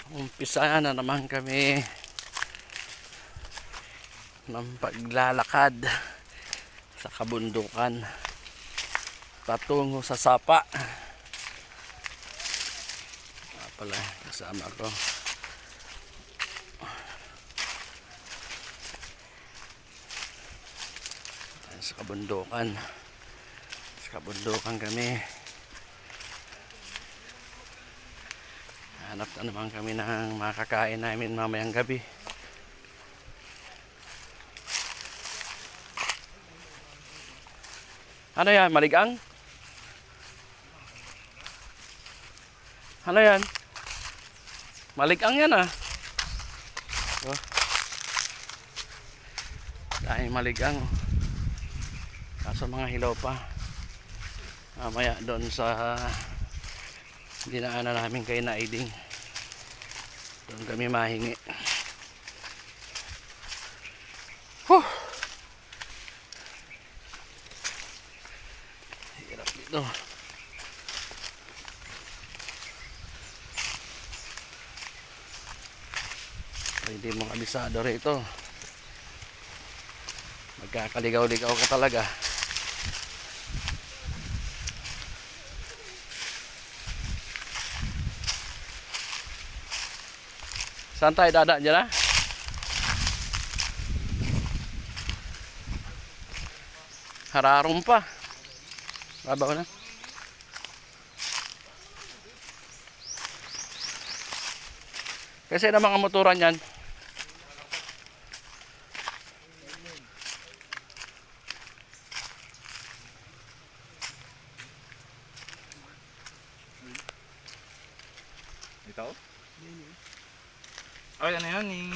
Umpisa na naman kami ng paglalakad sa kabundukan patungo sa Sapa. Pala kasama ko. Sa kabundukan kami. Hanap na naman kami ng makakain namin mamayang gabi. Ano yan? Maligang? Ano yan? Maligang yan ah. Oh. Dahil maligang. Kaso mga hilaw pa. Mamaya doon sa dinaanan namin kay Naiding. Doon kami mahingi. Huh! Hirap dito. Hindi mo kabisado rito. Magkakaligaw-ligaw ka talaga. Saan tayo dadaan dyan ah? Hararong pa. Babaw na. Kasi na mga motoran yan. Ito? Ay, ano yan?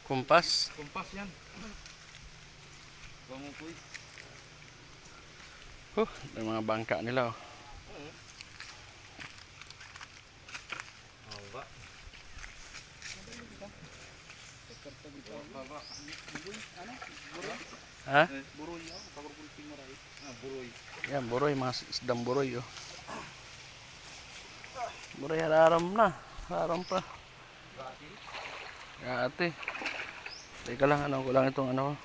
Kumpas. Kumpas yan. Bangupoy. Yung mga bangka nila oh. Ba? Ha? Buroy yan. Pagpapulping maray. Buroy. Yan, buroy. Mga isdang buroy oh. Buroy hararam na. Hararam pa. Ate. Teka lang, ano ko lang itong ano.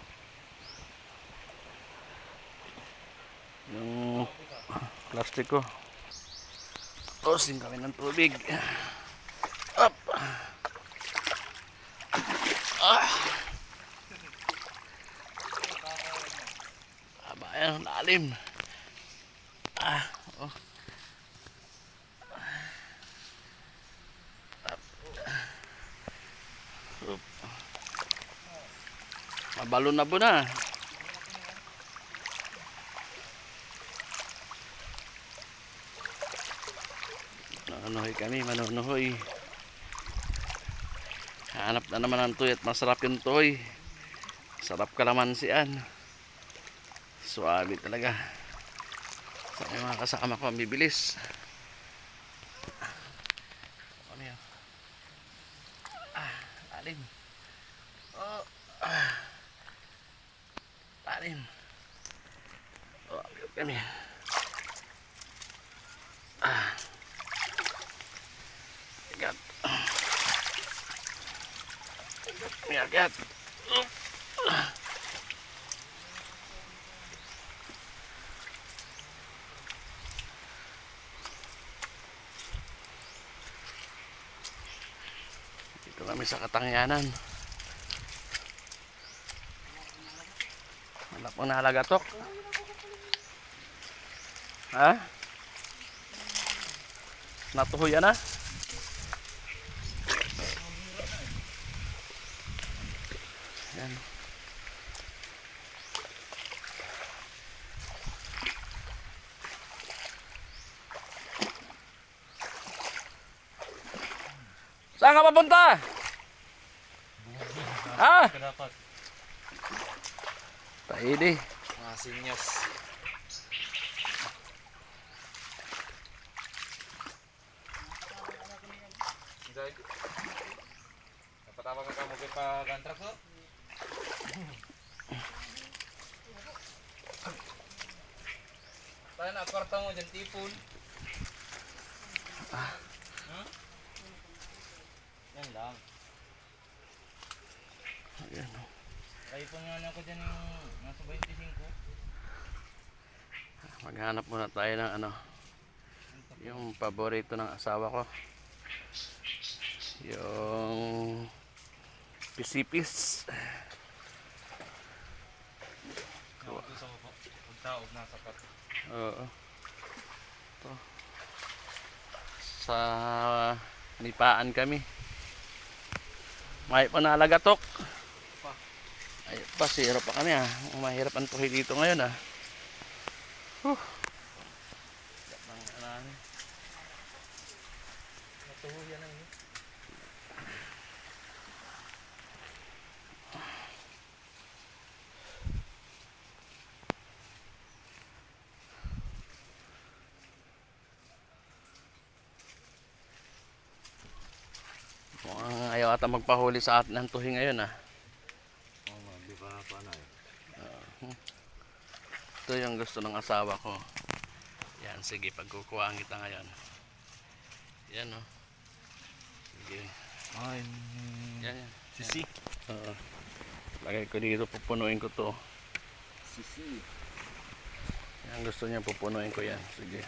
Yung plastic ko. Tosing kami ng tubig. Up. Aba, yan, lalim. Oh. Mabalon na po na. Manunoy kami, manunoy. Hanap na naman ang toy at masarap yung toy. Sarap kalamansian. Suabe talaga. Sa mga kasama ko ang bibilis. Ano yan? Lalim. Oh. Lalim. Oh, ayun kami. Igat. Igat. Dito kami sa Katangyanan. Wala pong nalagatok. Ha? Natuhoy na? Yan. Saan ka papunta? Ha? Dapat. Taidi. Mga sinyas. Napatawag ka mo kay pag-antrak ho? Tayo na, kwarta mo dyan, tipon. Yan. lang. Ayan. Kayo pa nga ako dyan yung nasa 25. Maghanap muna tayo ng ano, yung paborito ng asawa ko. Yung pisipis. Ako sa ko. Pagtaog na sapat. Oo. Ito. Sa nipaan kami. May panalagatok. Ay pa, sira pa kami ah. Mahirap ang tuhi dito ngayon ah. Matuhuyan na yun. Mukhang ayaw ata magpahuli sa atin ng tuhi ngayon ah. Oo nga, di ba pa na eh. Ito yung gusto ng asawa ko. Yan, sige, pagkukuhaan kita ngayon. Yan oh. Sige. Ay, Yan, yan. sisi. Oo. Lagay ko dito, pupunuin ko to. Sisi. Yan, gusto niya pupunuin ko yan. Sige.